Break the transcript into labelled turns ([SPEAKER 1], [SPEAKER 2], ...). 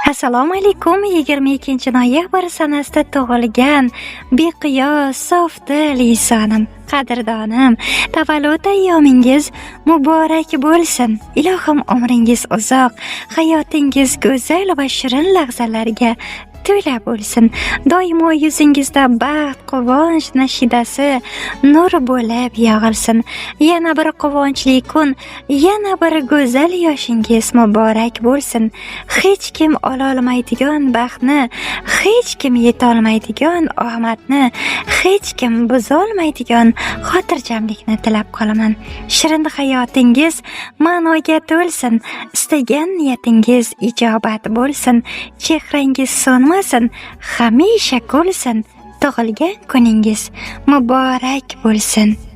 [SPEAKER 1] Assalomu alaykum. 22-noyabr sanasida tug'ilgan beqiyos, sofdil insonim, qadrdonim, tavallud ayyomingiz muborak bo'lsin. Ilohim umringiz uzoq, hayotingiz go'zal va shirin lahzalarga to'la bo'lsin. Doimo yuzingizda baxt, quvonch nashidasi nur bo'lib yog'ilsin. Yana bir quvonchli kun, yana bir go'zal yoshingiz muborak bo'lsin. Hech kim ola olmaydigan baxtni, hech kim yeta olmaydigan omadni, hech kim buza olmaydigan xotirjamlikni tilab qolaman. Shirin hayotingiz ma'noga to'lsin. Istagan niyatingiz ijobat bo'lsin. Chehrangiz so'nmasin, hamisha kulsin. Tug'ilgan kuningiz muborak bo'lsin.